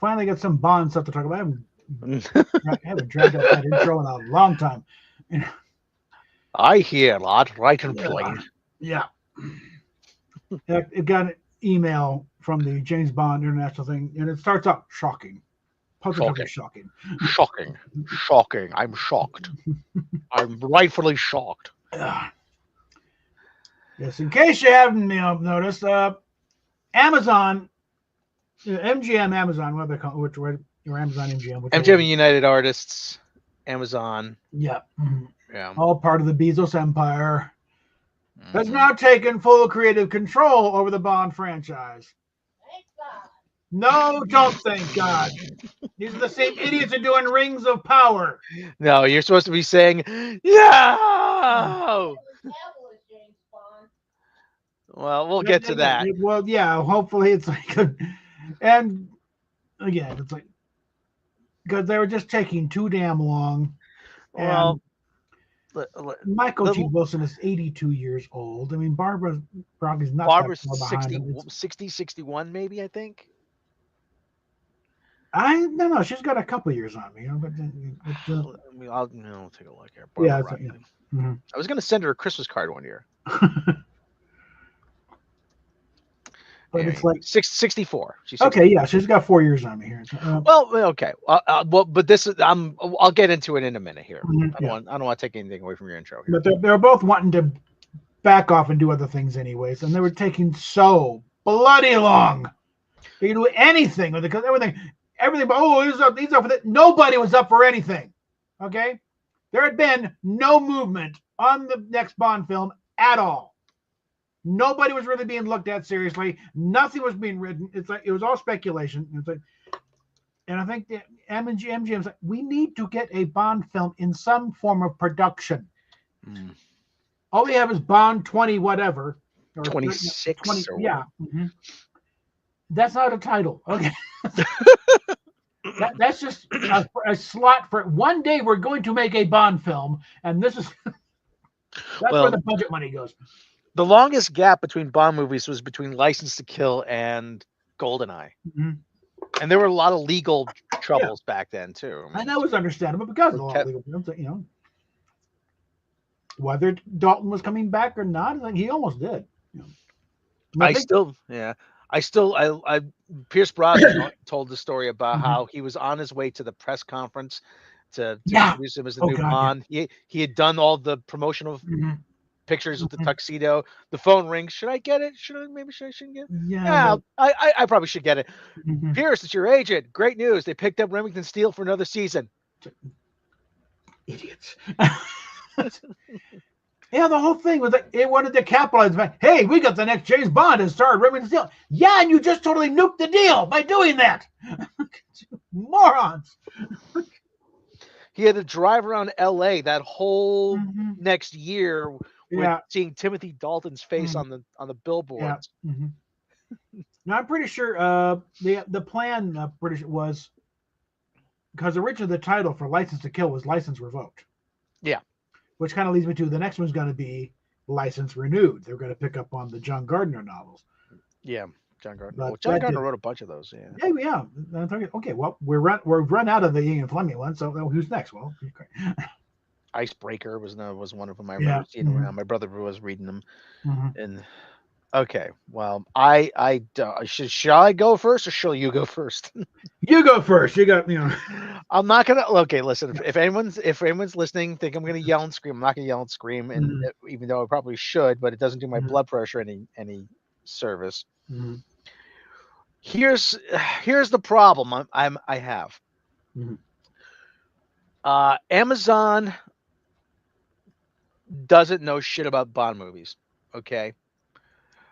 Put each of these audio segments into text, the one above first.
finally got some Bond stuff to talk about. I haven't dragged out that intro in a long time. I hear that right and Yeah. plain. Yeah. It got an email from the James Bond International thing, and it starts out shocking. Positively Shocking. shocking. Shocking. Shocking. I'm shocked. I'm rightfully shocked. Yes, in case you haven't noticed, Amazon, MGM Amazon, what they call which or Amazon MGM, whichever. MGM United Artists, Amazon. Yeah. Yeah. All part of the Bezos empire, has Mhm. now taken full creative control over the Bond franchise. No, don't thank God. These are the same idiots who are doing Rings of Power. No, you're supposed to be saying, no! Well, we'll get to that. Well, yeah, hopefully it's like, and again, it's like, because they were just taking too damn long. Well, And Michael G. Wilson is 82 years old. I mean, Barbara Broccoli's not that Barbara's far behind 60, him. 60, 61 maybe, I think. I don't know. She's got a couple years on me. I'll take a look here. Yeah, Barbara yeah. Broccoli. Mm-hmm. I was going to send her a Christmas card one year. But it's like 64. She's 64. Okay, yeah, she's got 4 years on me here. Well, okay. Well, but this is I'll get into it in a minute here. I don't want to take anything away from your intro here. But they're both wanting to back off and do other things anyways, and they were taking so bloody long. They can do anything with it because everything. But he's up for that. Nobody was up for anything. Okay, there had been no movement on the next Bond film at all. Nobody was really being looked at seriously. Nothing was being written. It's like it was all speculation. It's like, and I think the MGM's like, we need to get a Bond film in some form of production. All we have is Bond 20 whatever. Or 26. 20, yeah. Mm-hmm. That's not a title. Okay. That's just a slot for one day we're going to make a Bond film, and this is that's where the budget money goes. The longest gap between Bond movies was between License to Kill and GoldenEye. Mm-hmm. And there were a lot of legal troubles back then, too. And that was understandable because of a lot of legal problems, Whether Dalton was coming back or not, like he almost did. Pierce Brosnan told the story about how he was on his way to the press conference to introduce him as the new Bond. Yeah. He had done all the promotional pictures with the tuxedo. The phone rings. Should I get it? Shouldn't get it? Yeah, I probably should get it. Pierce, it's your agent. Great news. They picked up Remington Steele for another season. Idiots. Yeah, the whole thing was like it wanted to capitalize. Hey, we got the next James Bond and starred Remington Steele. Yeah, and you just totally nuked the deal by doing that. Morons. He had to drive around L.A. that whole next year with seeing Timothy Dalton's face on the billboards. Yeah. Now I'm pretty sure the plan was because originally the title for License to Kill was License Revoked. Yeah. Which kind of leads me to the next one's going to be License Renewed. They're going to pick up on the John Gardner novels. Yeah, John Gardner. Well, John Gardner wrote a bunch of those. Yeah. Yeah. Okay, well, we're run out of the Ian Fleming one, so who's next? Well, Icebreaker was one of them. I remember seeing around. My brother was reading them, and okay. Well, should I go first or shall you go first? You go first. You got I'm not gonna. Okay, listen. If anyone's listening, think I'm gonna yell and scream. I'm not gonna yell and scream, and even though I probably should, but it doesn't do my blood pressure any service. Here's the problem I have. Amazon doesn't know shit about Bond movies. Okay.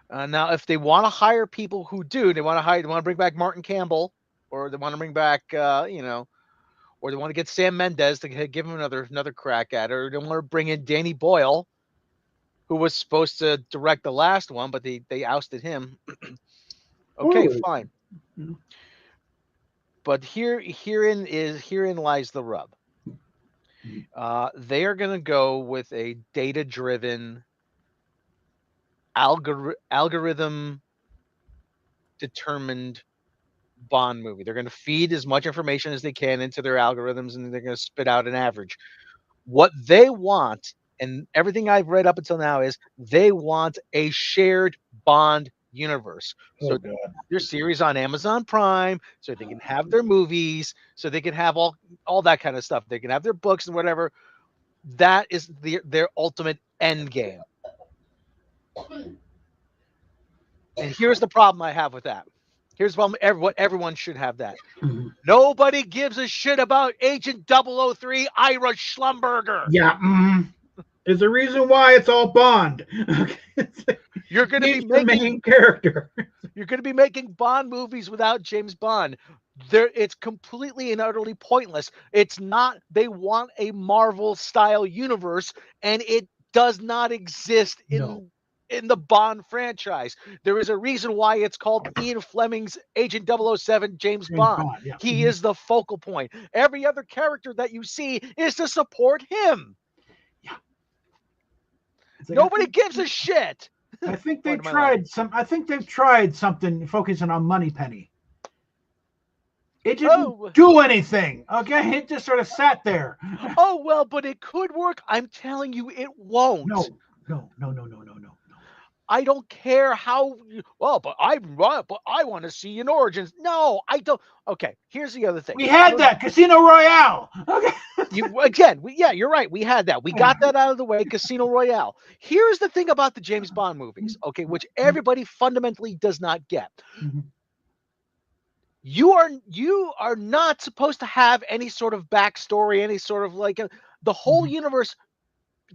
Now, if they want to hire people who do, they want to bring back Martin Campbell, or they want to bring back, or they want to get Sam Mendes to give him another crack at it, or they want to bring in Danny Boyle, who was supposed to direct the last one, but they ousted him. Okay, fine. But herein lies the rub. They are going to go with a data-driven, algorithm determined Bond movie. They're going to feed as much information as they can into their algorithms, and they're going to spit out an average. What they want, and everything I've read up until now, is they want a shared Bond universe. So Oh God. their series on Amazon Prime, so they can have their movies, so they can have all that kind of stuff. They can have their books and whatever. That is their ultimate end game. And here's the problem I have with that. Here's the problem. What everyone should have that. Nobody gives a shit about Agent 003 Ira Schlumberger. Yeah. There's a reason why it's all Bond. You're going to be He's the making main character. You're going to be making Bond movies without James Bond. It's completely and utterly pointless. It's not. They want a Marvel style universe, and it does not exist in the Bond franchise. There is a reason why it's called Ian Fleming's Agent 007 James Bond. Yeah. He is the focal point. Every other character that you see is to support him. Yeah. Nobody gives a shit. I think they've tried something focusing on Moneypenny. It didn't do anything. Okay, it just sort of sat there. Oh well, but it could work. I'm telling you, it won't. No. I don't care how well, but I want to see an origins. No, I don't. Okay, here's the other thing. We had that Casino Royale. Okay. You're right. We had that. We got that out of the way. Casino Royale. Here's the thing about the James Bond movies, okay, which everybody fundamentally does not get. Mm-hmm. You are not supposed to have any sort of backstory, any sort of the whole universe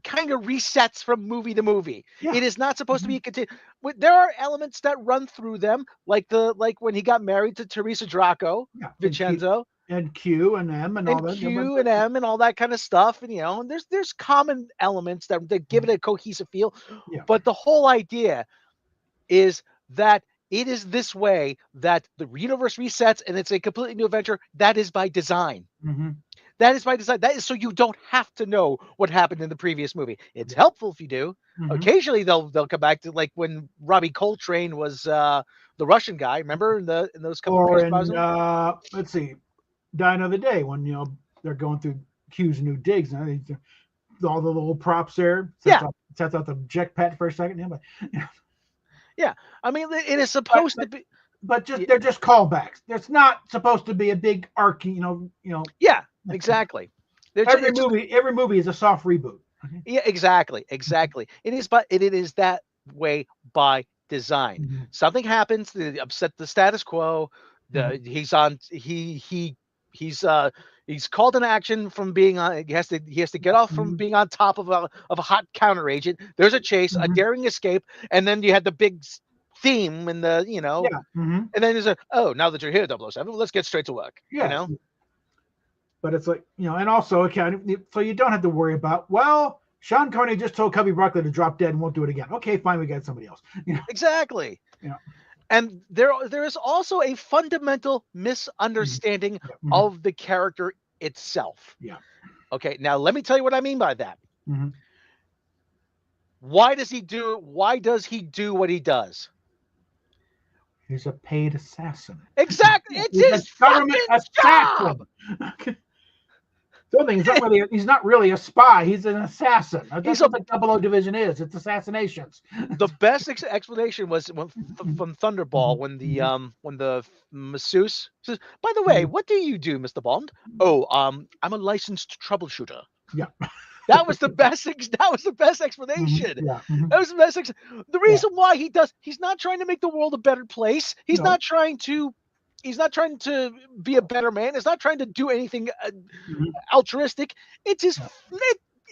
kind of resets from movie to movie. Yeah. It is not supposed to be a continue. There are elements that run through them, like when he got married to Teresa Draco, Vincenzo, and Q and M and all that. Q and M and all that kind of stuff. And and there's common elements that give it a cohesive feel. Yeah. But the whole idea is that it is this way that the universe resets and it's a completely new adventure. That is by design. Mm-hmm. That is by design. That is so you don't have to know what happened in the previous movie. It's helpful if you do. Mm-hmm. Occasionally they'll come back to when Robbie Coltrane was the Russian guy. Remember in those couple of let's see, Die Another Day when they're going through Q's new digs and all the little props there. Sets out the jetpack for a second. Yeah, I mean it is supposed to be. But they're just callbacks. There's not supposed to be a big arc, Yeah, exactly. Every movie is a soft reboot. Okay? Yeah, exactly. It is, but it is that way by design. Mm-hmm. Something happens to upset the status quo. He's called into action from being on. He has to get off from being on top of a hot counter agent. There's a chase, a daring escape, and then you had the big theme and and then there's now that you're here, 007, let's get straight to work. Yeah. But it's and also so you don't have to worry about Sean Connery just told Cubby Broccoli to drop dead and won't do it again. Okay, fine, we got somebody else. Exactly. And there is also a fundamental misunderstanding of the character itself. Yeah. Okay, now let me tell you what I mean by that. Mm-hmm. Why does he do what he does? He's a paid assassin. Exactly. It's his government assassin. He's not really a spy. He's an assassin. That's what the 00 division is. It's assassinations. The best explanation was from Thunderball when the masseuse says, "By the way, what do you do, Mr. Bond?" "Oh, I'm a licensed troubleshooter." Yeah. That was the best. That was the best explanation. Yeah. That was the best. The reason why he's not trying to make the world a better place. He's not trying to be a better man. He's not trying to do anything altruistic. It's his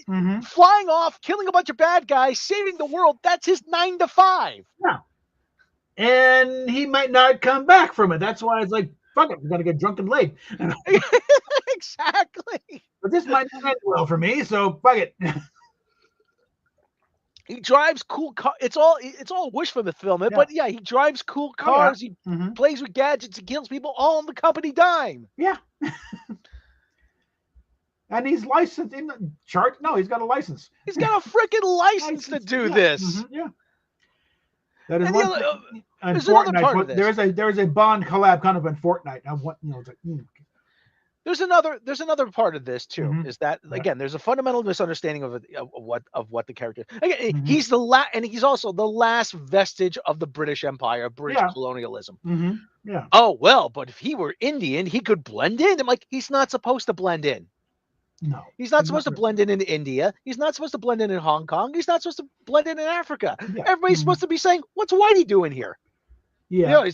flying off, killing a bunch of bad guys, saving the world. That's his 9 to 5. Yeah. And he might not come back from it. That's why it's like, fuck it, we got to get drunk and late. Exactly. But this might not end well for me, so fuck it. He drives cool cars. It's all wish fulfillment, but yeah, he drives cool cars. He plays with gadgets. He kills people all on the company dime. Yeah. And he's licensed in the chart. No, he's got a license. He's got a freaking license to do this. Yeah. That is And There's another Fortnite, part of this. there is a Bond collab kind of on Fortnite. I want it's like, There's another part of this too. Mhm. Is that Yeah. again? There's a fundamental misunderstanding of what the character. Again, Mhm. he's and he's also the last vestige of the British Empire, British Yeah. colonialism. Yeah. Oh well, but if he were Indian, he could blend in. I'm like, he's not supposed to blend in. No. He's not supposed to blend in India. He's not supposed to blend in Hong Kong. He's not supposed to blend in Africa. Yeah. Everybody's supposed to be saying, "What's Whitey doing here?" Yeah.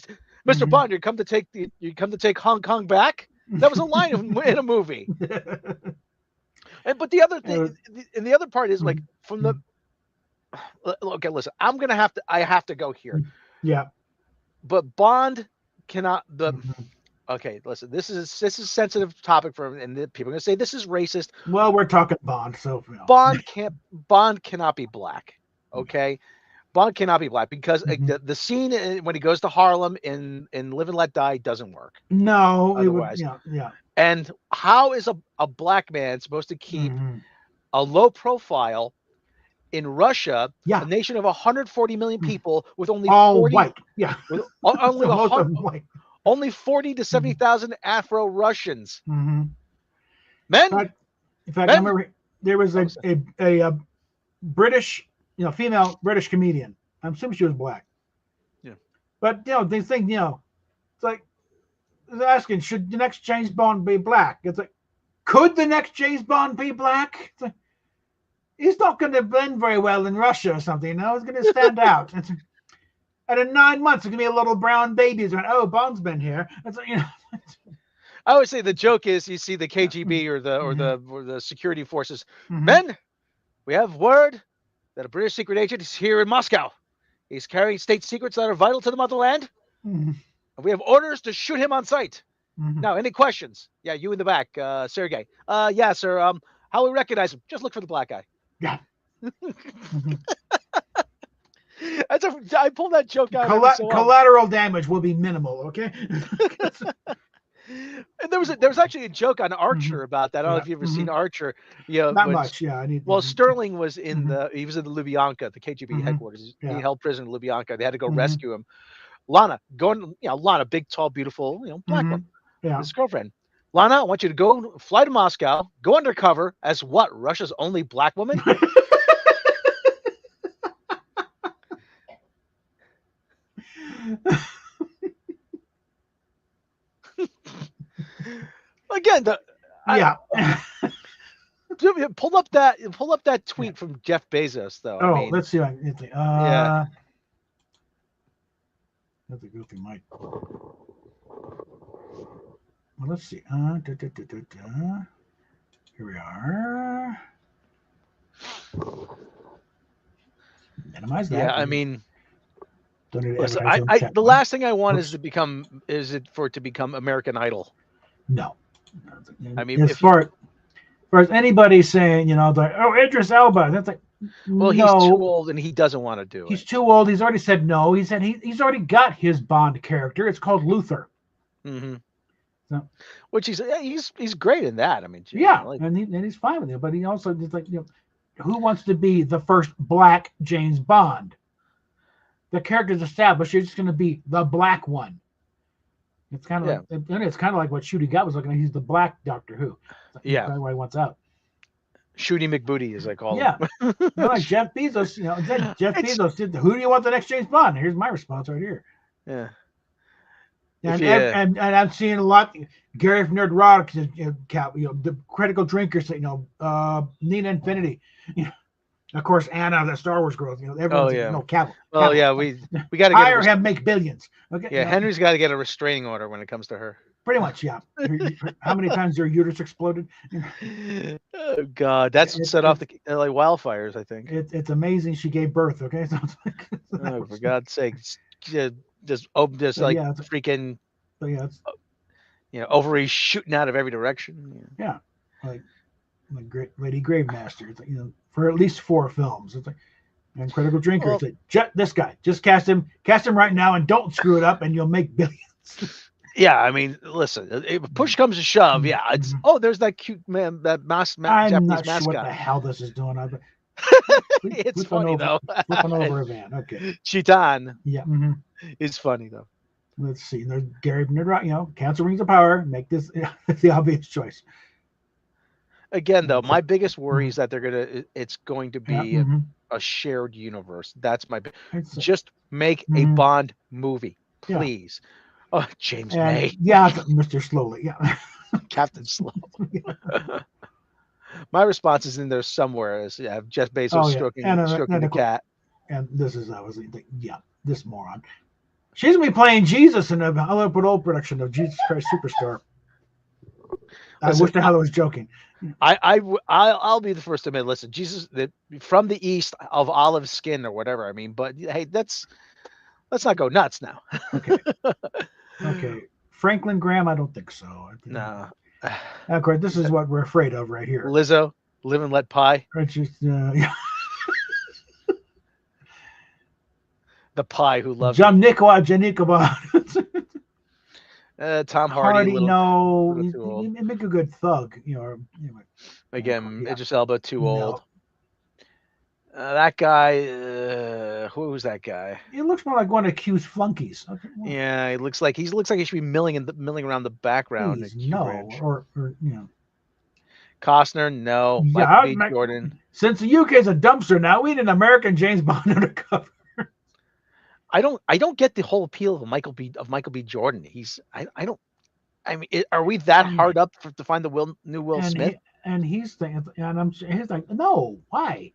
Mr. Bond, you come to take Hong Kong back. That was a line in a movie. But the other thing, and the other part is like from the. Okay, listen. I have to go here. Yeah. But Bond cannot. Okay, listen. This is a sensitive topic and people are gonna say this is racist. Well, we're talking Bond, so Bond cannot be black. Okay. Bond cannot be black because the scene when he goes to Harlem in Live and Let Die doesn't work. No, Otherwise. Yeah. And how is a black man supposed to keep a low profile in Russia, a nation of 140 million people with only all 40, white? Yeah, with only 40 to 70,000 Afro-Russians. Men. In fact, I remember there was a British, female British comedian. I'm assuming she was black. Yeah. But they think, it's like they're asking, should the next James Bond be black? It's like, could the next James Bond be black? It's like, he's not going to blend very well in Russia or something. He's going to stand out. And in 9 months, it's going to be a little brown baby going, oh, Bond's been here. It's like, I always say the joke is you see the KGB or the security forces. Men, we have word that a British secret agent is here in Moscow. He's carrying state secrets that are vital to the motherland. And we have orders to shoot him on sight. Now, any questions? Yeah, you in the back, Sergey. Yeah, sir. How we recognize him? Just look for the black guy. Yeah. I pulled that joke out. Collateral damage will be minimal. Okay. And there was actually a joke on Archer about that. I don't know if you've ever seen Archer. Not much. Yeah, Sterling was in he was in the Lubyanka, the KGB headquarters. He held prison in Lubyanka. They had to go rescue him. Lana, Lana, big, tall, beautiful, black woman. Yeah. His girlfriend. Lana, I want you to go fly to Moscow, go undercover as what? Russia's only black woman? Again, pull up that tweet from Jeff Bezos, though. Let's see. Yeah. That's a goofy mic. Well, let's see. Here we are. Minimize that. Yeah, listen, the last thing I want is for it to become American Idol. No. As far as anybody saying, like, oh, Idris Elba, that's like, well, he's too old and he doesn't want to do it. He's too old. He's already said no. He said he's already got his Bond character. It's called Luther. So, which he's great in that. And he's fine with it. But he also just like, who wants to be the first black James Bond? The character's established. You're just going to be the black one. It's kind of it's kind of like what Shooty Gut was looking at. He's the black Doctor Who. That's why he wants out. Shooty McBooty, as I call him. Like Jeff Bezos. Jeff Bezos did. Who do you want the next James Bond? Here's my response right here. Yeah. And I'm seeing a lot. Gary from Nerd Rock, the critical drinkers say, Nina Infinity. Of course, Anna, the Star Wars girl. Cavill. Oh yeah, we got to hire him, make billions. Okay. Yeah, Henry's got to get a restraining order when it comes to her. Pretty much, yeah. How many times your uterus exploded? Oh God, that's what set off the LA wildfires. I think it's amazing she gave birth. Okay, so it's like, for God's sake, freaking. Ovaries shooting out of every direction. Yeah, like Great Lady Gravemaster. It's like, for at least 4 films. It's like, and Critical Drinker. It's like, this guy, just cast him right now, and don't screw it up, and you'll make billions. Yeah, listen. If push comes to shove, it's there's that cute man, that Japanese mascot. Sure what the hell this is doing. It's funny though. Flipping over a van. Okay. Chitan Yeah. is funny though. Let's see. There's Gary, Council Rings of Power. Make this the obvious choice. Again, though, my biggest worry is that it's going to be Yeah, a shared universe. That's my. It's, Just make a Bond movie, please. Oh, James May. Yeah, Mr. Slowly. Yeah. Captain Slow. My response is in there somewhere. Is Jeff Bezos stroking the cat. And this is obviously this moron. She's gonna be playing Jesus in a Hollywood old production of Jesus Christ Superstar. I wish the hell I was joking. I'll be the first to admit. Listen, Jesus, from the east of olive skin or whatever. I mean, but hey, let's not go nuts now. Okay. Franklin Graham, I don't think so. No. Of course, this is what we're afraid of right here. Lizzo, Live and Let Pie. The pie who loves Janikova. Tom Hardy. No, he'd make a good thug. Again, Idris Elba, too old. That guy, who was that guy? He looks more like one of Q's flunkies. Okay, yeah, he looks like he should be milling around the background. Costner, no. Michael B. Jordan. Since the UK is a dumpster now, we need an American James Bond undercover. I don't get the whole appeal of Michael B. Jordan. Are we that hard up to find the new Will Smith? He's like, no, why?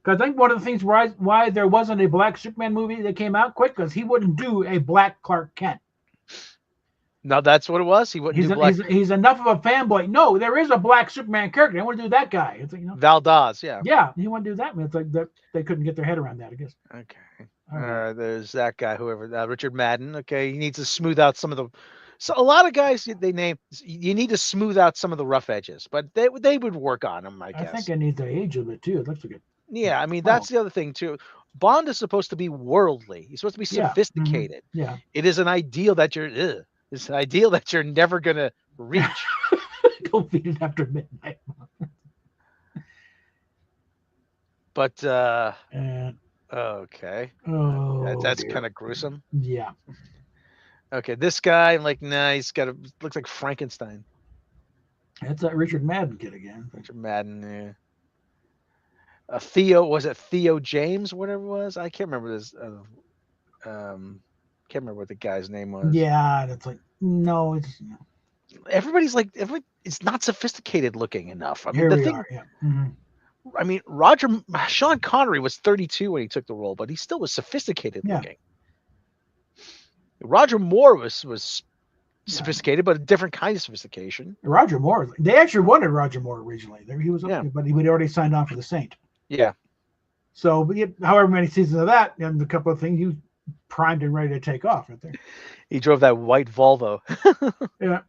Because I think one of the things why there wasn't a black Superman movie that came out quick, because he wouldn't do a black Clark Kent. No, that's what it was. He wouldn't do black. He's enough of a fanboy. No, there is a black Superman character. I want to do that guy. It's like, Valdez, yeah. Yeah, he want to do that. It's like they couldn't get their head around that, I guess. Okay. There's that guy, whoever, Richard Madden. Okay, he needs to smooth out some of the. So a lot of guys they name. You need to smooth out some of the rough edges, but they would work on them. I guess. I think it needs to age a bit too. It looks like it. Yeah, I mean that's the other thing too. Bond is supposed to be worldly. He's supposed to be sophisticated. Yeah. It is an ideal that you're. It's an ideal that you're never gonna reach. Don't feed it after midnight. But okay. Oh, that's kind of gruesome. Yeah. Okay, this guy, like, he's looks like Frankenstein. That's that Richard Madden kid again. Richard Madden, yeah. Theo James, whatever it was? I can't remember this. Can't remember what the guy's name was. Yeah, it's like no, everybody's like it's not sophisticated looking enough. I mean, Here we are. Yeah. I mean, Sean Connery was 32 when he took the role, but he still was sophisticated looking. Roger Moore was sophisticated, but a different kind of sophistication. Roger Moore. They actually wanted Roger Moore originally. He was, but he had already signed on for the Saint. Yeah. So, however many seasons of that, and a couple of things, you primed and ready to take off right there. He drove that white Volvo. Yeah.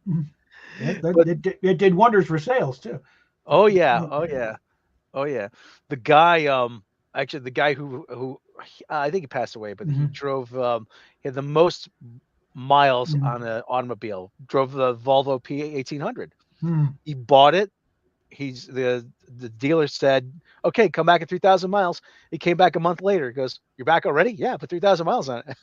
It did wonders for sales too. Oh yeah. The guy, actually, the guy who I think he passed away, but he drove. He had the most miles on an automobile. Drove the Volvo P1800. He bought it. The dealer said, "Okay, come back at 3,000 miles." He came back a month later. He goes, "You're back already?" "Yeah, put 3,000 miles on it."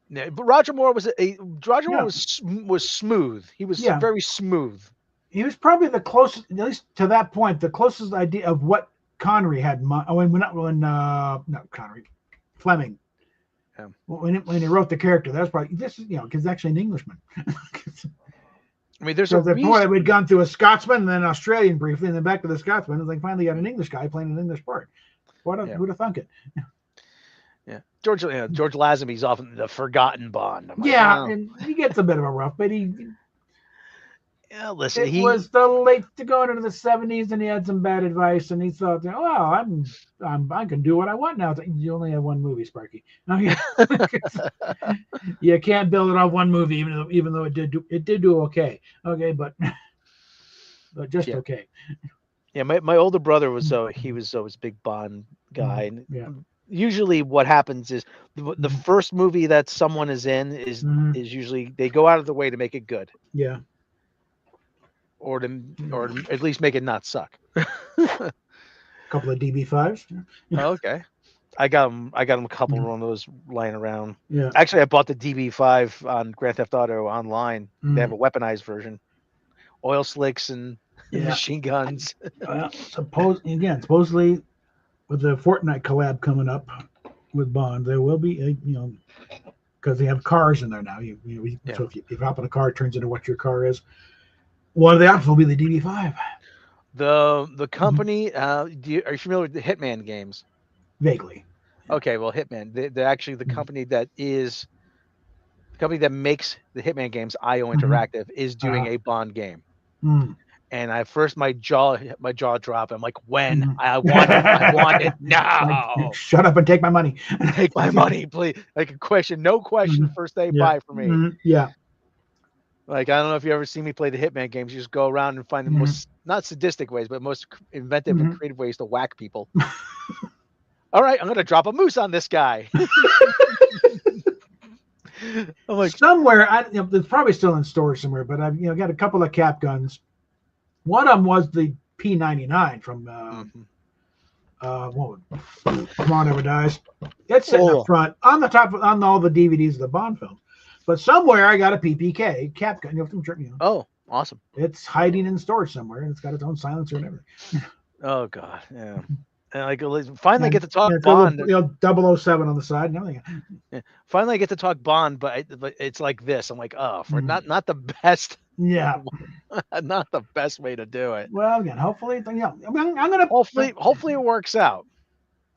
But Roger Moore was was smooth. He was very smooth. He was probably the closest, at least to that point, the closest idea of what Connery had. Fleming. Yeah. When he wrote the character, that's probably because it's actually an Englishman. I mean, there's a reason. That we'd gone through a Scotsman and then an Australian briefly, and then back to the Scotsman, and then finally got an English guy playing an English part. Who'd have thunk it? Yeah, George Lazenby's often the forgotten Bond. And he gets a bit of a rough, but listen, it was the late to go into the 70s, and he had some bad advice, and he thought, I can do what I want now. You only have one movie, Sparky. You can't build it on one movie, even though it did do okay. Okay, but just okay. Yeah, my older brother was he was always a big Bond guy, and usually what happens is the first movie that someone is in is usually they go out of the way to make it good. Yeah. or at least make it not suck. A couple of DB5s. Okay. I got them a couple of those lying around. Yeah. Actually, I bought the DB5 on Grand Theft Auto online. They have a weaponized version, oil slicks and machine guns. Well, supposedly with the Fortnite collab coming up with Bond, there will be because they have cars in there now. So if you hop in a car, it turns into what your car is. One of the options will be the DB5. The company. Are you familiar with the Hitman games? Vaguely. Okay, well, Hitman. They're actually the company that makes the Hitman games. IO Interactive is doing a Bond game. And my jaw dropped. I'm like, when? I want it now. Like, shut up and take my money. Take my money, please. Like a question, no question. First day buy for me. Yeah. Like, I don't know if you ever see me play the Hitman games. You just go around and find the most, not sadistic ways, but most inventive and creative ways to whack people. All right, I'm going to drop a moose on this guy. I'm like, somewhere, it's probably still in storage somewhere, but I've got a couple of cap guns. One of them was the P99 from Come On Never Dies. It's sitting up front on the top on all the DVDs of the Bond films. But somewhere I got a PPK cap gun. Oh, awesome! It's hiding in storage somewhere, and it's got its own silencer and everything. Oh God, yeah. And I finally get to talk Bond. 007 on the side and everything. Yeah. Finally, I get to talk Bond, but it's like this. I'm like, not the best. Yeah, not the best way to do it. Well, again, hopefully, I'm gonna hopefully it works out.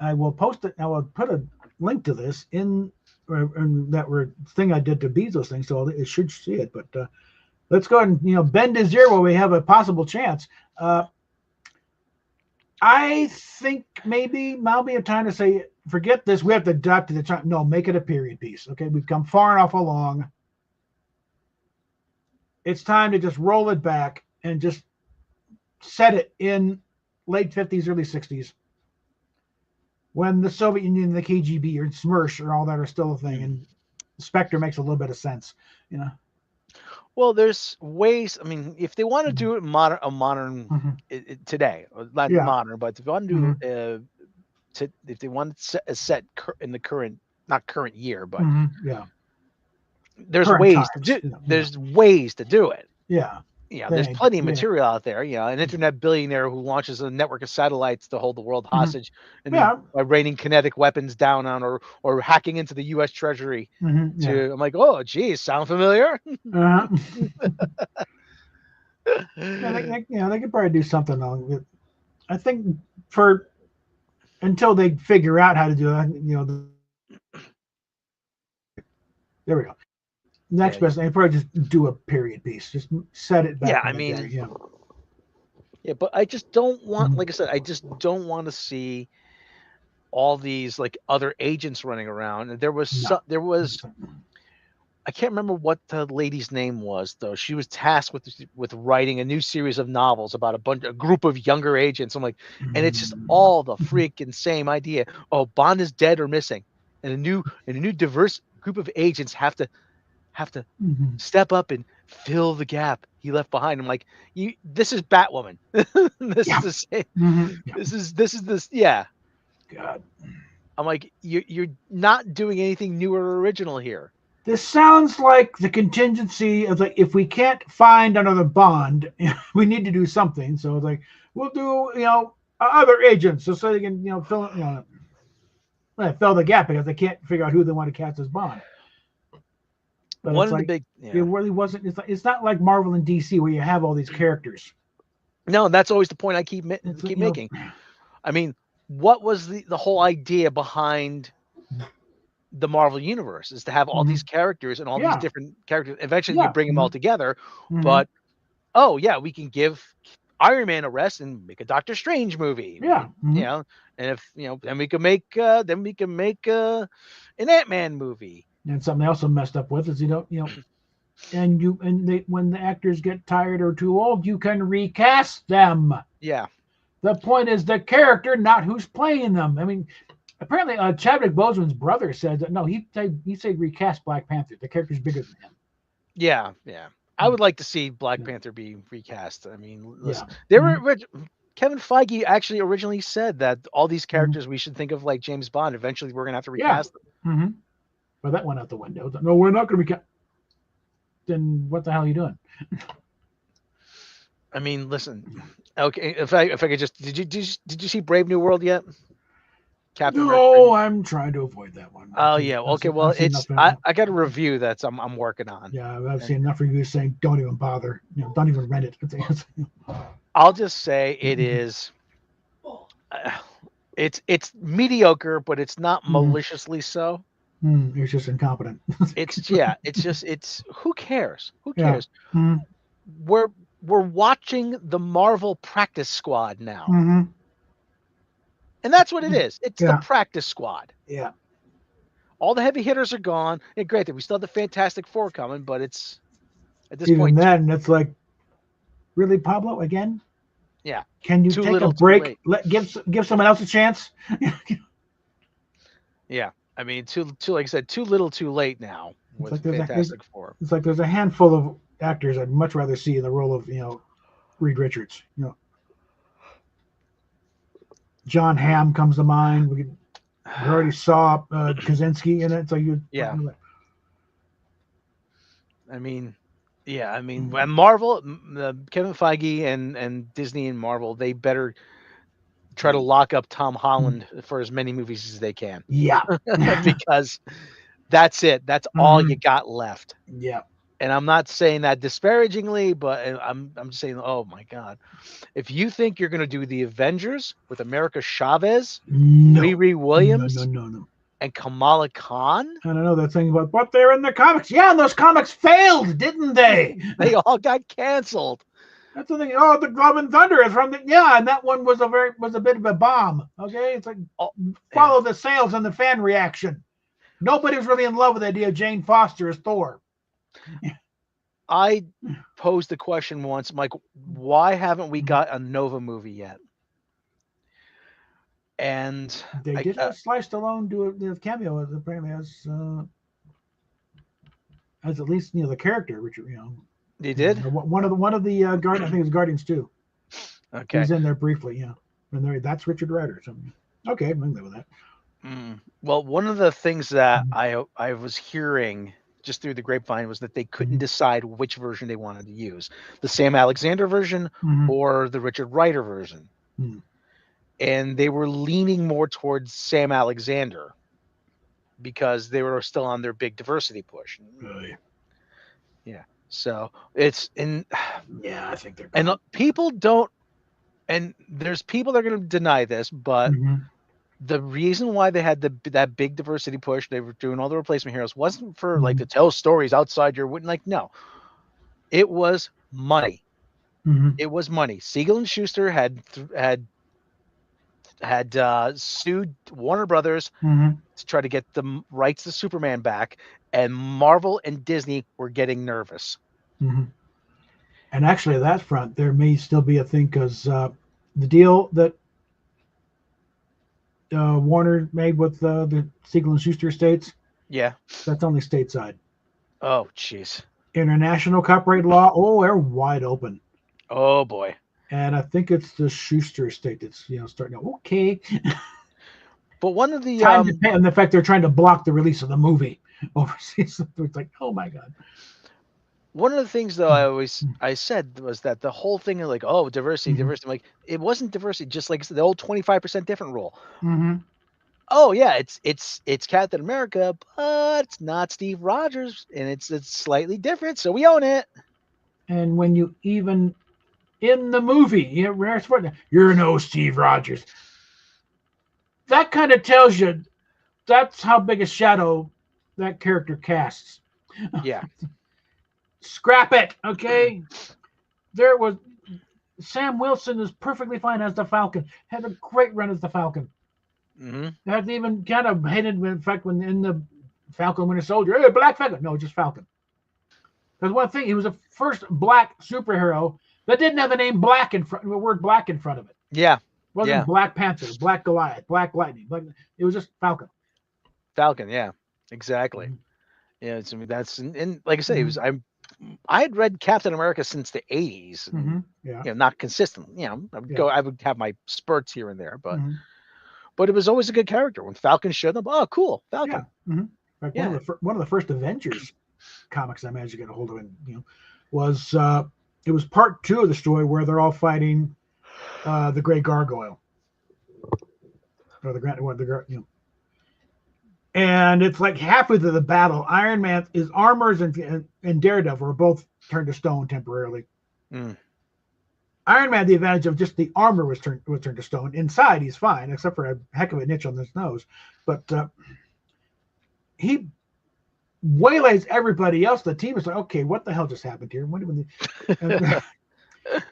I will post it. I will put a link to this in that thing I did to Bezos thing, so it should see it. But let's go ahead and bend his ear while we have a possible chance. I think maybe now be a time to say, forget this. We have to adapt to the time. No, make it a period piece. Okay, we've come far enough along. It's time to just roll it back and just set it in late 50s, early 60s, when the Soviet Union and the KGB or SMERSH or all that are still a thing, and Spectre makes a little bit of sense, Well, there's ways. I mean, if they want to do it modern today, not modern, but if they want to do if they want to set in the not current year, but there's ways to do. There's ways to do it. Yeah. Yeah, there's plenty of material out there. An internet billionaire who launches a network of satellites to hold the world hostage, and by raining kinetic weapons down on or hacking into the U.S. Treasury. I'm like, oh, geez, sound familiar? They could probably do something on it. I think until they figure out how to do it, there we go. Next best thing, probably just do a period piece. Just set it back. Yeah, but I just don't want, like I said, I just don't want to see all these like other agents running around. And there was, I can't remember what the lady's name was though. She was tasked with writing a new series of novels about a group of younger agents. I'm like, and it's just all the freaking same idea. Oh, Bond is dead or missing, and a new diverse group of agents have to step up and fill the gap he left behind. I'm like, this is Batwoman. This is the same. This is this. Yeah. God. I'm like, you're not doing anything new or original here. This sounds like the contingency of like, if we can't find another Bond, we need to do something. So it's like, we'll do, other agents so they can, fill the gap because they can't figure out who they want to cast as Bond. But it really wasn't. It's not like Marvel and DC where you have all these characters. No, that's always the point I keep making. I mean, what was the whole idea behind the Marvel universe? Is to have all these characters and all these different characters. Eventually, you bring them all together. But we can give Iron Man a rest and make a Doctor Strange movie. And if then we can make an Ant-Man movie. And something they also messed up with is when the actors get tired or too old, you can recast them. Yeah. The point is the character, not who's playing them. I mean, apparently Chadwick Boseman's brother said that no, he said recast Black Panther. The character's bigger than him. Yeah, yeah. I would like to see Black Yeah. Panther be recast. I mean, Yeah. listen, they Mhm. were Kevin Feige actually originally said that all these Mhm. characters we should think of like James Bond. Eventually, we're gonna have to Yeah. recast them. hmm But that went out the window. No, we're not going to be. Then what the hell are you doing? I mean, listen. Okay, if I could just did you see Brave New World yet? Captain America. No, I'm trying to avoid that one. Oh yeah. Okay. Well, I've seen enough. I got a review that's I'm working on, Yeah, I've and seen enough reviews saying don't even bother. Don't even rent it. I'll just say it is. Uh, it's mediocre, but it's not maliciously so. It's just incompetent. It's yeah. It's just it's who cares? Who Yeah. cares? Mm-hmm. We're watching the Marvel practice squad now, Mm-hmm. and that's what it is. It's the Yeah. practice squad. Yeah. All the heavy hitters are gone. And granted, we still have the Fantastic Four coming, but it's at this Even point, then, it's like, really, Pablo, again? yeah, Can you too take a little, too break? late. Give someone else a chance. Yeah, I mean, too like I said, too little, too late now It's with like the Fantastic Four. there's a handful of actors I'd much rather see in the role of Reed Richards. John Hamm comes to mind. We already saw Kaczynski in it, so you. Yeah, I mean, yeah, I mean, when Marvel, Kevin Feige and Disney and Marvel, they better try to lock up Tom Holland for as many movies as they can, Yeah. because that's it. That's all you got left. Yeah. And I'm not saying that disparagingly, but I'm just saying, oh my God, if you think you're going to do the Avengers with America Chavez, No. Riri No. No. Williams, No. No. and Kamala Khan, I don't know that thing about but they're in the comics. Yeah, and those comics failed, didn't they? they all got canceled. That's the thing. Oh, the Glove and Thunder is from the and that one was a bit of a bomb. Okay, it's like Oh, follow the sales and the fan reaction. Nobody was really in love with the idea of Jane Foster as Thor. I posed the question once, Mike, why haven't we got a Nova movie yet? And They did have Sly Stallone do a cameo apparently as at least the character Richard. They did. One of the Guardian. I think it's Guardians 2. Okay. He's in there briefly. Yeah, and that's Richard Rider. So okay, I'm live with that. Well, one of the things that I was hearing just through the grapevine was that they couldn't decide which version they wanted to use, the Sam Alexander version or the Richard Rider version. And they were leaning more towards Sam Alexander because they were still on their big diversity push. Yeah. So it's in. Yeah, I think they're. And people don't. And there's people that are going to deny this, but the reason why they had that big diversity push, they were doing all the replacement heroes, wasn't for like to tell stories outside your like no, it was money. It was money. Siegel and Schuster had sued Warner Brothers to try to get the rights to Superman back, and Marvel and Disney were getting nervous. And actually, on that front, there may still be a thing because the deal that Warner made with the Siegel and Schuster estates, that's only stateside. Oh, jeez. International copyright law, they're wide open. Oh boy. And I think it's the Schuster estate that's starting to okay. But one of the and the fact they're trying to block the release of the movie overseas, it's like, oh my God. One of the things though I said was that the whole thing of like, oh, diversity, like it wasn't diversity, just like the old 25% different rule. Oh yeah, it's Captain America, but it's not Steve Rogers, and it's slightly different, so we own it. And when you even in the movie, you're no Steve Rogers. That kind of tells you that's how big a shadow that character casts. Yeah. Scrap it, okay? There was Sam Wilson is perfectly fine as the Falcon. Had a great run as the Falcon. Had even kind of hated, in fact, when in the Falcon Winter Soldier, hey, Black Falcon. No, just Falcon. Because one thing, he was the first black superhero that didn't have the name Black in front, the word Black in front of it. Yeah. It wasn't Black Panther, Black Goliath, Black Lightning. It was just Falcon. Falcon, yeah, exactly. Yeah, I mean that's and like I say, I had read Captain America since the 80s, and Yeah. not consistent. I would have my spurts here and there, but it was always a good character. When Falcon showed up, oh, cool, Falcon. Yeah. Like Yeah. one of the first Avengers comics I managed to get a hold of, was it was part 2 of the story where they're all fighting the Grey Gargoyle, or and it's like halfway through the battle, Iron Man, his armors and Daredevil are both turned to stone temporarily. Iron Man had the advantage of just the armor was turned to stone. Inside, he's fine, except for a heck of a niche on his nose. But he waylays everybody else. The team is like, okay, what the hell just happened here?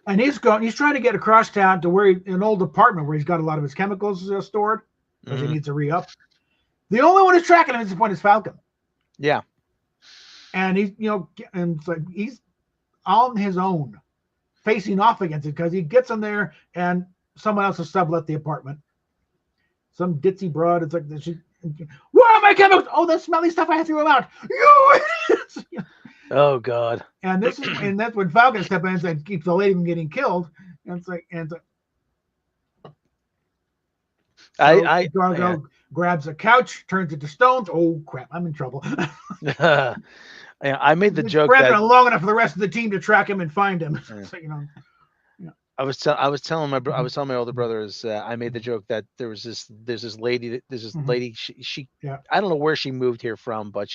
And he's trying to get across town to an old apartment where he's got a lot of his chemicals stored because he needs to re-up. The only one who's tracking him at this point is Falcon. Yeah. And he's, and it's like he's on his own, facing off against it, because he gets in there and someone else has sublet the apartment. Some ditzy broad. It's like, where are my chemicals? Oh, the smelly stuff, I threw them out. You idiots! Oh God. And that's when Falcon steps in and keeps the lady from getting killed. And it's like, Gargoyle grabs a couch, turns it to stones. Oh crap, I'm in trouble. I made the joke that long enough for the rest of the team to track him and find him. So, I was telling my older brothers, I made the joke that there's this lady she I don't know where she moved here from, but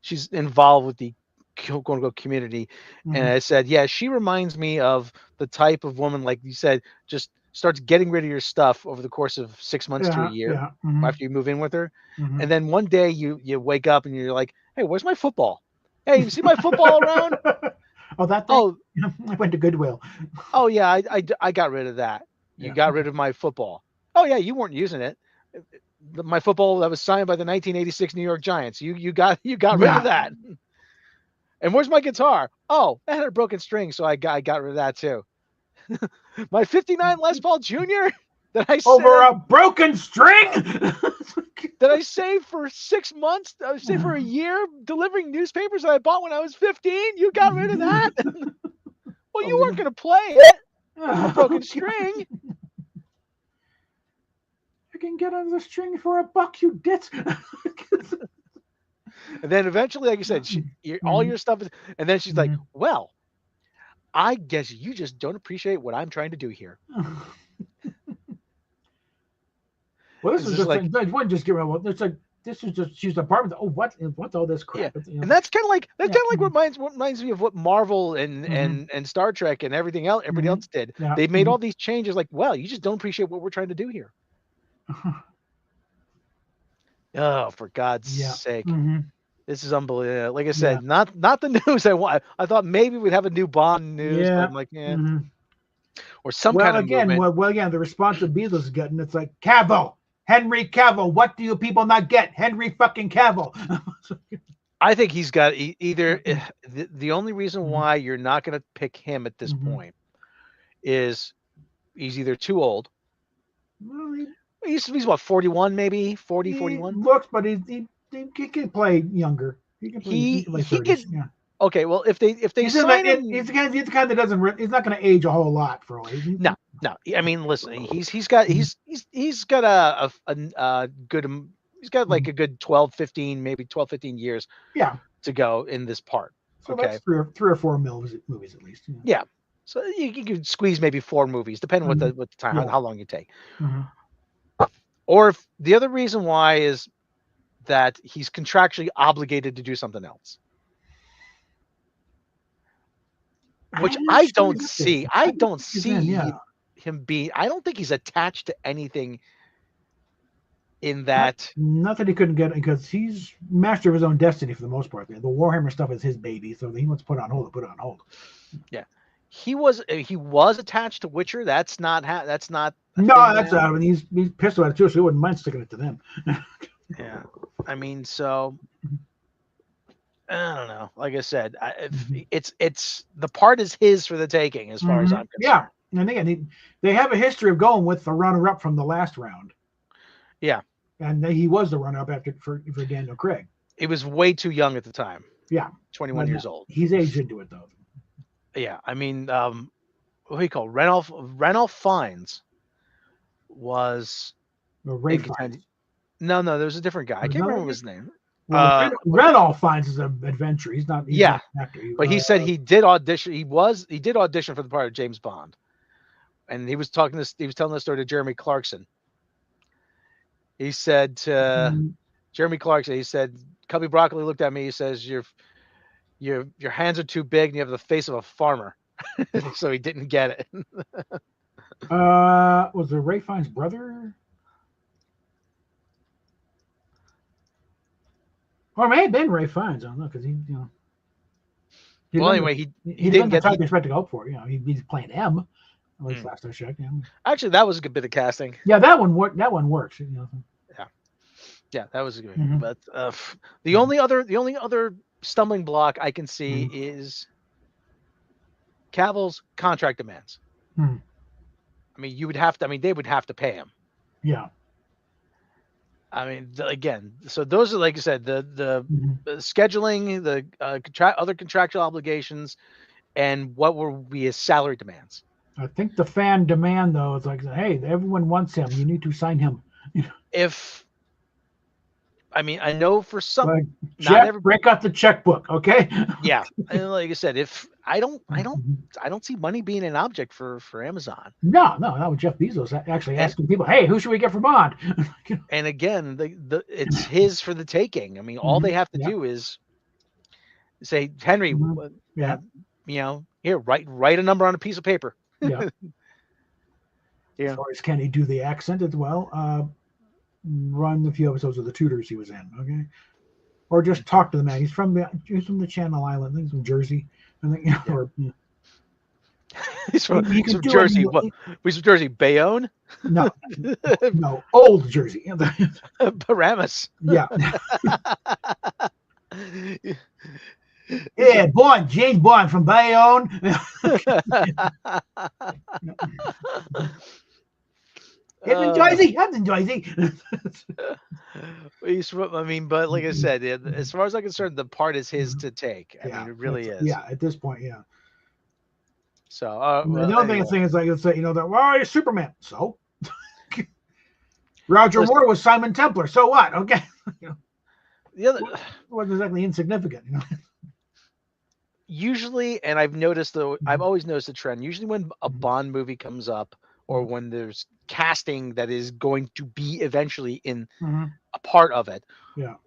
she's involved with the quote unquote community, and I said, yeah, she reminds me of the type of woman, like you said, just starts getting rid of your stuff over the course of 6 months to a year after you move in with her, and then one day you wake up and you're like, hey, where's my football? Hey, you see my football around? Oh, that thing? Oh, I went to Goodwill. Oh yeah, I got rid of that. You got rid of my football. Oh yeah, you weren't using it. My football that was signed by the 1986 New York Giants. You got rid of that. And where's my guitar? Oh, it had a broken string, so I got rid of that too. My '59 Les Paul Jr. that I over a broken string that I saved for 6 months. I saved for a year delivering newspapers that I bought when I was 15. You got rid of that. Well, you weren't going to play it. A broken string. You can get on the string for $1, you ditz. And then eventually, like you said, all your stuff is, and then she's like, well, I guess you just don't appreciate what I'm trying to do here. Well, this is just like, it wouldn't just get around. It's like, this is just, she's apartment. Oh, what's all this crap? Yeah. And that's kind of like, what reminds me of what Marvel and Star Trek and everything else, everybody else did. Yeah. They made all these changes like, well, you just don't appreciate what we're trying to do here. Oh, for God's sake. This is unbelievable. Like I said, not the news I want. I thought maybe we'd have a new Bond news, but I'm like, or some kind of movement. Well, again, the response that Beatles is getting, it's like, Cavill, Henry Cavill. What do you people not get? Henry fucking Cavill. I think he's got either. The only reason why you're not going to pick him at this point is he's either too old. Well, he's what, 41 maybe, 40, 41? Looks, but he can play younger. He can play 30s. Yeah. Okay, well, if they sign him, he's the kind that doesn't. He's not going to age a whole lot for all. No. I mean, listen, he's got a good. He's got like a good 12, 15, maybe 12, 15 years. Yeah. To go in this part. So that's three or four movies at least. Yeah. So you can squeeze maybe 4 movies, depending what the time, how long you take. Or if the other reason why is that he's contractually obligated to do something else, which I don't see. I don't see him being. I don't think he's attached to anything in that. Not that he couldn't get, because he's master of his own destiny for the most part. The Warhammer stuff is his baby, so he wants to put it on hold. Yeah, he was attached to Witcher. That's not. That's not. No, that's out. I mean, he's pissed about it too, so he wouldn't mind sticking it to them. Yeah, I mean, so I don't know. Like I said, it's the part is his for the taking, as far as I'm concerned. Yeah, and again, they have a history of going with the runner-up from the last round. Yeah, and he was the runner-up for Daniel Craig. He was way too young at the time. Yeah. 21 years old. He's aged into it though. Yeah, I mean, what do you call it? Ranulph Fiennes was Ray in Fiennes. contention. No, there was a different guy. I can't remember his name. Well, Ranulph Fiennes is an adventurer. He's not. He's not an actor. But he said he did audition. He did audition for the part of James Bond, and he was telling the story to Jeremy Clarkson. He said to Jeremy Clarkson, he said, Cubby Broccoli looked at me. He says, your hands are too big and you have the face of a farmer. So he didn't get it. Was it Ray Fiennes' brother? Or it may have been Ray Fiennes. I don't know, because he well, anyway, he didn't get the type you expect to go for. He's playing M. At least last I checked. Yeah. Actually, that was a good bit of casting. Yeah, that one works. Yeah, that was good. Mm-hmm. But the only other stumbling block I can see is Cavill's contract demands. I mean, they would have to pay him. Yeah. I mean, again, so those are, like I said, the scheduling, the other contractual obligations, and what will be his salary demands. I think the fan demand, though, is like, hey, everyone wants him. You need to sign him. I mean, I know for some, break out the checkbook, okay? Yeah, and like I said, I don't see money being an object for Amazon. No, not with Jeff Bezos actually asking people, hey, who should we get for Bond? And again, it's his for the taking. I mean, all they have to do is say, Henry, here, write a number on a piece of paper. Yeah. As far as can he do the accent as well? Run a few episodes of The Tudors he was in, okay? Or just talk to the man. He's from the Channel Island. I think he's from Jersey. He's from Jersey. He's from Jersey. Bayonne? No, old Jersey. Paramus. Yeah. Yeah, Bond, James Bond from Bayonne. I'm in Jersey. But like I said, as far as I'm concerned, the part is his to take. I mean, it really is. Yeah, at this point, yeah. So the other thing is, like, let's say, you're Superman. So Roger Moore was Simon Templar. So what? Okay. The other wasn't exactly insignificant. Usually, and I've always noticed a trend. Usually, when a Bond movie comes up, or when there's casting that is going to be eventually in a part of it,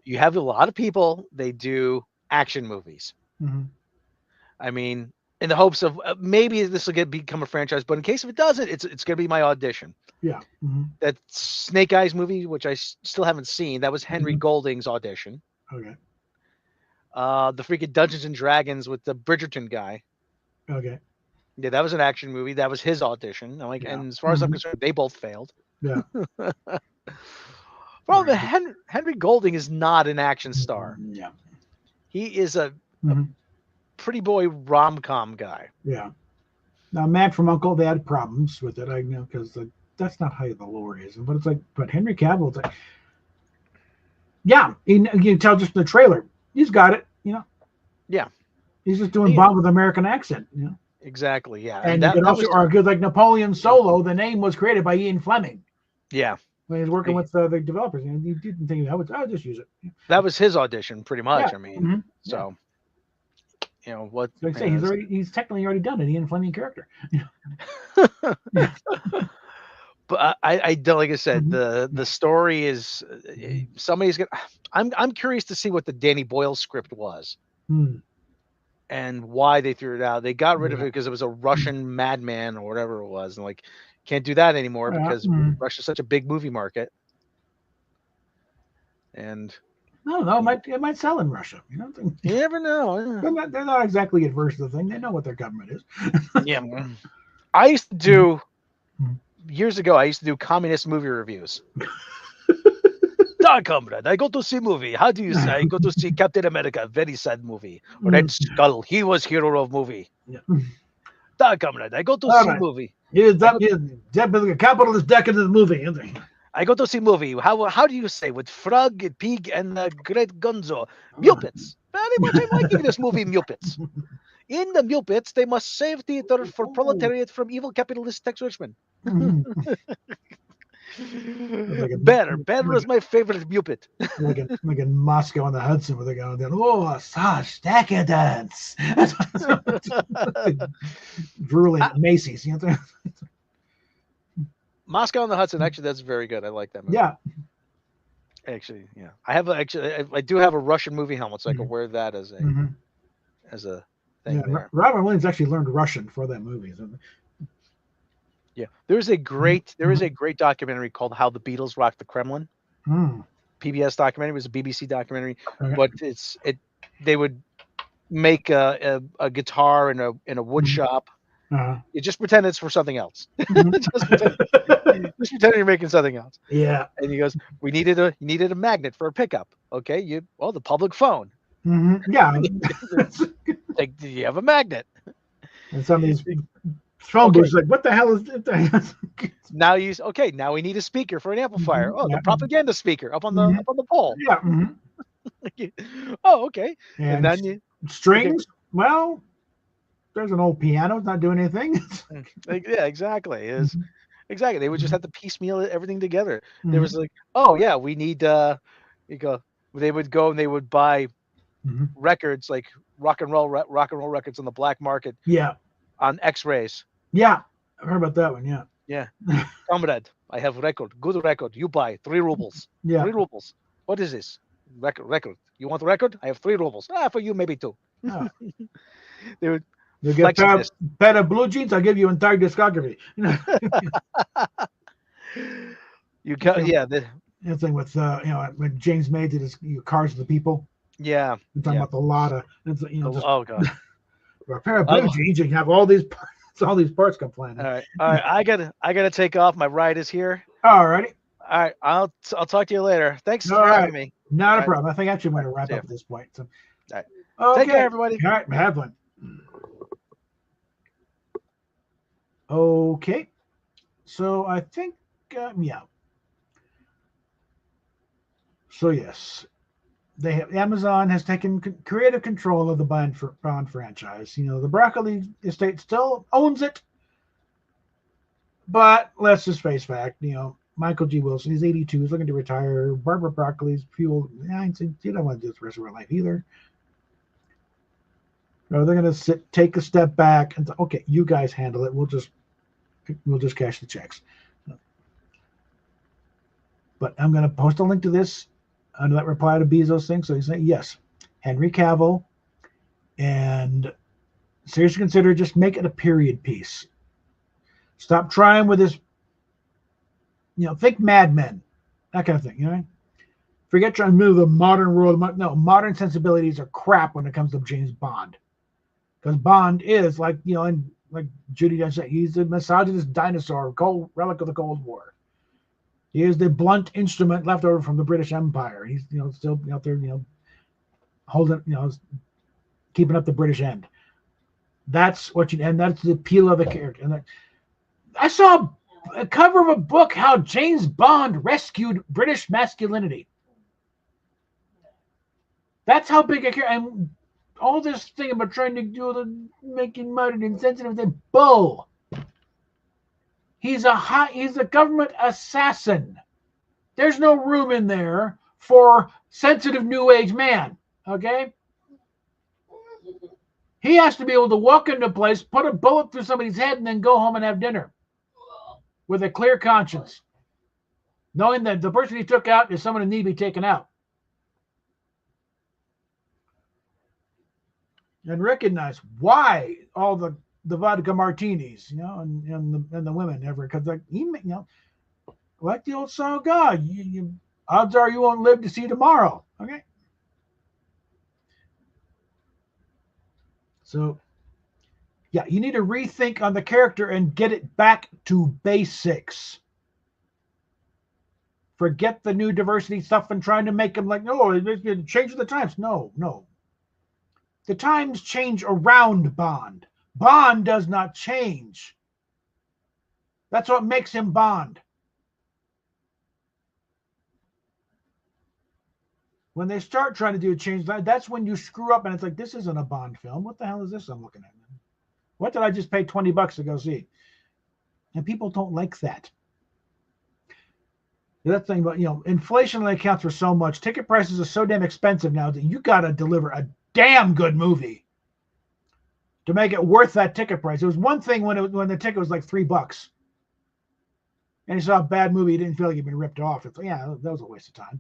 you have a lot of people, they do action movies. I mean, in the hopes of maybe this will become a franchise, but in case if it doesn't, it's going to be my audition. Yeah. That Snake Eyes movie, which I still haven't seen, that was Henry Golding's audition. Okay. The freaking Dungeons and Dragons with the Bridgerton guy. Okay. Yeah, that was an action movie. That was his audition. And as far as I'm concerned, they both failed. Yeah. Well, Henry Golding is not an action star. Yeah. He is a pretty boy rom-com guy. Yeah. Now, Man from U.N.C.L.E., they had problems with it, I know, because that's not how the lore is. But it's like, but Henry Cavill, it's like, yeah, you can tell just in the trailer, he's got it, Yeah. He's just doing Bond with an American accent, Exactly, yeah. And you can also argue, like Napoleon Solo, the name was created by Ian Fleming. Yeah. When he was working with the developers, and he didn't think I'll just use it. That was his audition, pretty much. Yeah. I mean, so what? So he's technically already done an Ian Fleming character. But I don't, like I said, the story is somebody's gonna. I'm curious to see what the Danny Boyle script was. And why they threw it out. They got rid of it because it was a Russian madman or whatever it was. And like, can't do that anymore because Russia's such a big movie market. And no, it might sell in Russia. You never know. They're not exactly adverse to the thing. They know what their government is. Yeah. I used to do, years ago, I used to do communist movie reviews. Comrade, I go to see movie. How do you say? I go to see Captain America, very sad movie. Red Skull, he was hero of movie. Comrade, I go to see movie. That capitalist decadent movie. I go to see movie. How do you say with frog, pig, and great Gonzo? Muppets, Very much I'm liking this movie, Muppets. In the Muppets, they must save theater for proletariat from evil capitalist tax richmond. Mhm. Like a, Better is my favorite Muppet. like in Moscow on the Hudson, where they're going, oh, such decadence. Drooling at Macy's. You know? Moscow on the Hudson, actually, that's very good. I like that movie. Yeah. Actually, yeah. I do have a Russian movie helmet, so I can wear that as a Mhm. thing Yeah. there. Robin Williams actually learned Russian for that movie. So. Yeah, there is a great documentary called "How the Beatles Rocked the Kremlin." Mm. PBS documentary. It was a BBC documentary, Okay. but they would make a guitar in a wood shop. Uh-huh. You just pretend it's for something else. Mhm. just pretend you're making something else. Yeah. And he goes, "We needed a magnet for a pickup. Okay, the public phone. Yeah. Like, do you have a magnet? And some of these phone Okay. booths like, what the hell is it? Now now we need a speaker for an amplifier. Oh, Yeah. the propaganda speaker up on Mhm. the pole. Yeah. Oh, okay. And And then you strings. Well, there's an old piano. It's not doing anything. yeah, exactly. Exactly. They would just have to piecemeal everything together. There Mhm. was like, oh yeah, we need you go they would go and they would buy Mhm. records like rock and roll records on the black market Yeah. on X-rays. Yeah. I heard about that one. Yeah. Yeah. Comrade, I have good record. You buy 3 rubles. Yeah. 3 rubles. What is this? Record. You want a record? I have 3 rubles. For you maybe 2. Oh. They would You get flex this. pair of blue jeans, I'll give you entire discography. The thing with when James May did his Cars of the People. Yeah. You're talking about the Lotta. It's just oh god. for a pair of blue jeans, you can have all these parts come flying. All right. I gotta take off. My ride is here. All righty. All right. I'll talk to you later. Thanks All for right. having me. Not a problem. I think actually I'm going to wrap See ya. up at this point. So. All right. Okay. Take care, everybody. All right. Have fun. Okay. So I think, yeah. So yes, Amazon has taken creative control of the Bond franchise. The Broccoli estate still owns it, but let's just face fact. Michael G. Wilson, he's 82, he's looking to retire. Barbara Broccoli's fuel. She don't want to do this the rest of her life either. No, they're going to take a step back and say, okay, you guys handle it. We'll just cash the checks. But I'm going to post a link to this under that reply to Bezos thing. So he's saying, yes, Henry Cavill, and seriously consider just make it a period piece. Stop trying with this, think Mad Men, that kind of thing, Forget trying to move the modern world. No, modern sensibilities are crap when it comes to James Bond. Because Bond is like Judy Dench said, he's a misogynist dinosaur, relic of the Cold War. He is the blunt instrument left over from the British Empire. He's still out there holding keeping up the British end. That's what and that's the appeal of the character. And I saw a cover of a book how James Bond rescued British masculinity. That's how big a character. And all this thing about trying to do the making modern insensitive thing, bull. He's a government assassin. There's no room in there for sensitive new age man. Okay? He has to be able to walk into a place, put a bullet through somebody's head, and then go home and have dinner with a clear conscience, knowing that the person he took out is someone who needs to be taken out. And recognize why all the vodka martinis, and the women ever, because like the old song of God, odds are you won't live to see tomorrow. Okay. So, yeah, you need to rethink on the character and get it back to basics. Forget the new diversity stuff and trying to make them like, no, change with the times. No. The times change around Bond. Bond does not change. That's what makes him Bond. When they start trying to do a change, that's when you screw up, and it's like, this isn't a Bond film. What the hell is this I'm looking at? What did I just pay $20 to go see? And people don't like that. That thing about, inflation only accounts for so much. Ticket prices are so damn expensive now that you got to deliver a damn good movie to make it worth that ticket price. It was one thing when the ticket was like $3, and you saw a bad movie, you didn't feel like you'd been ripped off. It's like, yeah, that was a waste of time.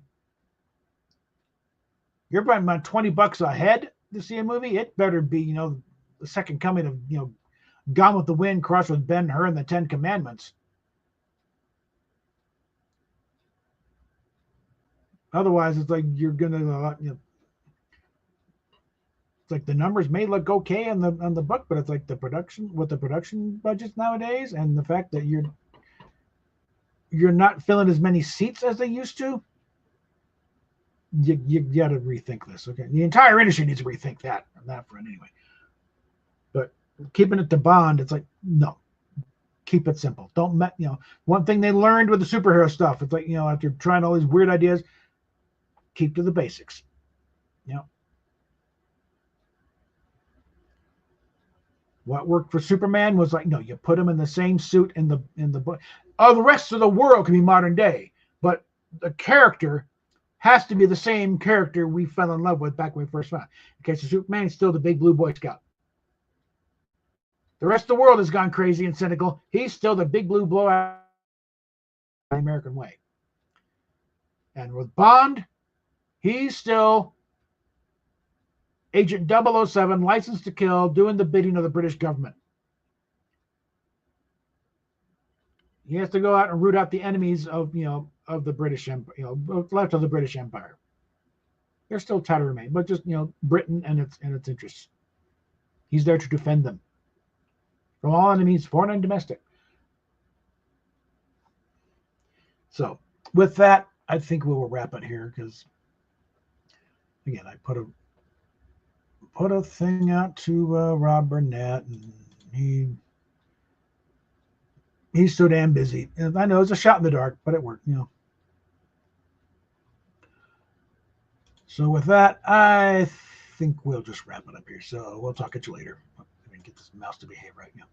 You're buying about $20 a head to see a movie. It better be, the second coming of, Gone with the Wind, crossed with Ben-Hur and the Ten Commandments. Otherwise, it's like you're gonna, it's like the numbers may look okay on the book, but it's like the production budgets nowadays, and the fact that you're not filling as many seats as they used to. You got to rethink this. Okay, the entire industry needs to rethink that on that front anyway. But keeping it to Bond, it's like, no, keep it simple. Don't one thing they learned with the superhero stuff. It's like, after trying all these weird ideas, keep to the basics. What worked for Superman was like, no, you put him in the same suit in the book. Oh, the rest of the world can be modern day, but the character has to be the same character we fell in love with back when we first found. Okay, so Superman is still the big blue Boy Scout. The rest of the world has gone crazy and cynical. He's still the big blue blowout the American way. And with Bond, he's still Agent 007, licensed to kill, doing the bidding of the British government. He has to go out and root out the enemies of the British Empire, left of the British Empire. They're still to remain, but just Britain and its interests. He's there to defend them from all enemies, foreign and domestic. So, with that, I think we will wrap it here because, again, I put a thing out to Rob Burnett, and he's so damn busy. And I know it's a shot in the dark, but it worked, So with that, I think we'll just wrap it up here. So we'll talk at you later. Let me get this mouse to behave right now.